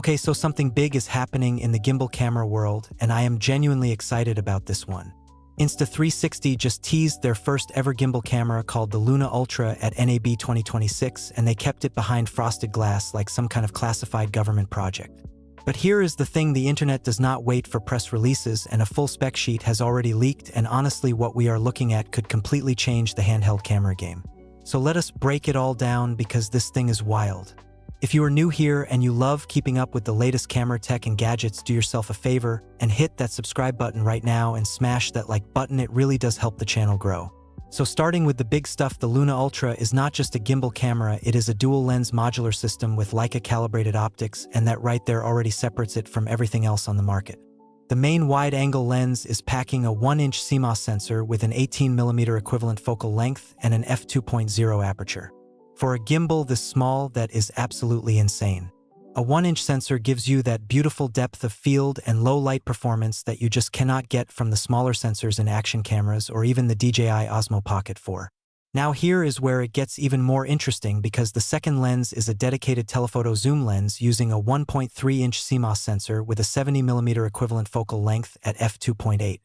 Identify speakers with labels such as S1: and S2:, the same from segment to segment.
S1: Okay, so something big is happening in the gimbal camera world, and I am genuinely excited about this one. Insta360 just teased their first ever gimbal camera called the Luna Ultra at NAB 2026, and they kept it behind frosted glass like some kind of classified government project. But here is the thing: the internet does not wait for press releases, and a full spec sheet has already leaked, and honestly what we are looking at could completely change the handheld camera game. So let us break it all down, because this thing is wild. If you are new here and you love keeping up with the latest camera tech and gadgets, do yourself a favor and hit that subscribe button right now and smash that like button. It really does help the channel grow. So starting with the big stuff, the Luna Ultra is not just a gimbal camera, it is a dual-lens modular system with Leica-calibrated optics, and that right there already separates it from everything else on the market. The main wide-angle lens is packing a 1-inch CMOS sensor with an 18mm equivalent focal length and an f2.0 aperture. For a gimbal this small, that is absolutely insane. A 1-inch sensor gives you that beautiful depth of field and low light performance that you just cannot get from the smaller sensors in action cameras or even the DJI Osmo Pocket 4. Now here is where it gets even more interesting, because the second lens is a dedicated telephoto zoom lens using a 1.3-inch CMOS sensor with a 70mm equivalent focal length at f2.8.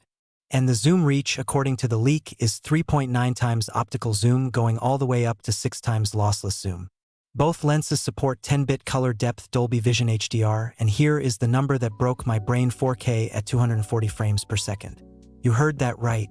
S1: And the zoom reach, according to the leak, is 3.9 times optical zoom, going all the way up to 6 times lossless zoom. Both lenses support 10-bit color depth Dolby Vision HDR, and here is the number that broke my brain: 4K at 240 frames per second. You heard that right.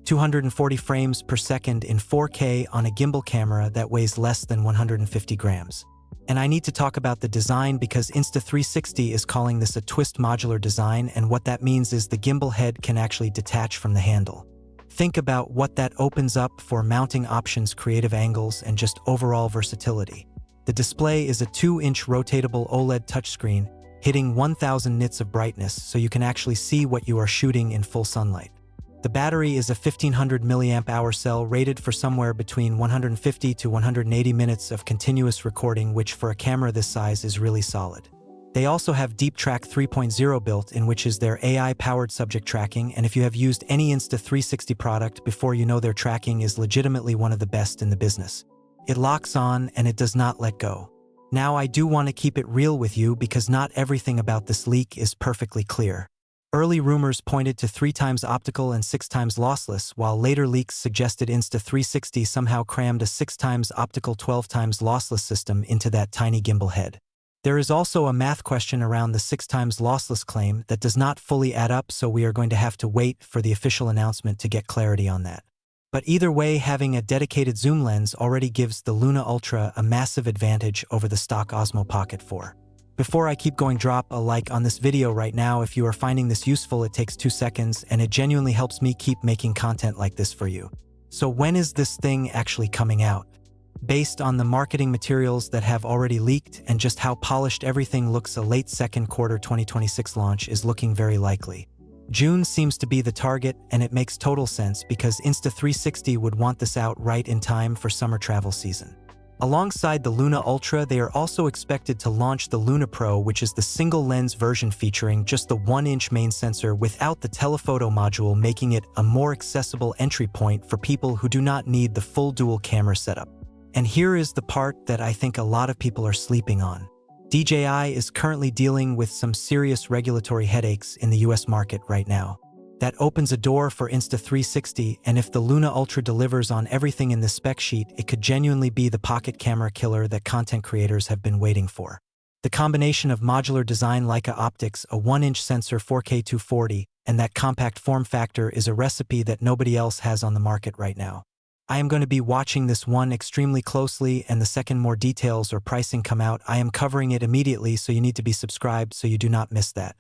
S1: 240 frames per second in 4K on a gimbal camera that weighs less than 150 grams. And I need to talk about the design, because Insta360 is calling this a twist modular design, and what that means is the gimbal head can actually detach from the handle. Think about what that opens up for mounting options, creative angles, and just overall versatility. The display is a 2-inch rotatable OLED touchscreen, hitting 1000 nits of brightness, so you can actually see what you are shooting in full sunlight. The battery is a 1500 mAh cell rated for somewhere between 150 to 180 minutes of continuous recording, which for a camera this size is really solid. They also have Deep Track 3.0 built in, which is their AI-powered subject tracking, and if you have used any Insta360 product before, you know their tracking is legitimately one of the best in the business. It locks on and it does not let go. Now I do want to keep it real with you, because not everything about this leak is perfectly clear. Early rumors pointed to 3 times optical and 6 times lossless, while later leaks suggested Insta360 somehow crammed a 6 times optical 12 times lossless system into that tiny gimbal head. There is also a math question around the 6 times lossless claim that does not fully add up, so we are going to have to wait for the official announcement to get clarity on that. But either way, having a dedicated zoom lens already gives the Luna Ultra a massive advantage over the stock Osmo Pocket 4. Before I keep going, drop a like on this video right now if you are finding this useful. It takes 2 seconds and it genuinely helps me keep making content like this for you. So when is this thing actually coming out? Based on the marketing materials that have already leaked and just how polished everything looks, a late second quarter 2026 launch is looking very likely. June seems to be the target, and it makes total sense because Insta360 would want this out right in time for summer travel season. Alongside the Luna Ultra, they are also expected to launch the Luna Pro, which is the single-lens version featuring just the 1-inch main sensor without the telephoto module, making it a more accessible entry point for people who do not need the full dual camera setup. And here is the part that I think a lot of people are sleeping on. DJI is currently dealing with some serious regulatory headaches in the US market right now. That opens a door for Insta360, and if the Luna Ultra delivers on everything in this spec sheet, it could genuinely be the pocket camera killer that content creators have been waiting for. The combination of modular design, Leica optics, a 1-inch sensor, 4K 240, and that compact form factor is a recipe that nobody else has on the market right now. I am going to be watching this one extremely closely, and the second more details or pricing come out, I am covering it immediately, so you need to be subscribed so you do not miss that.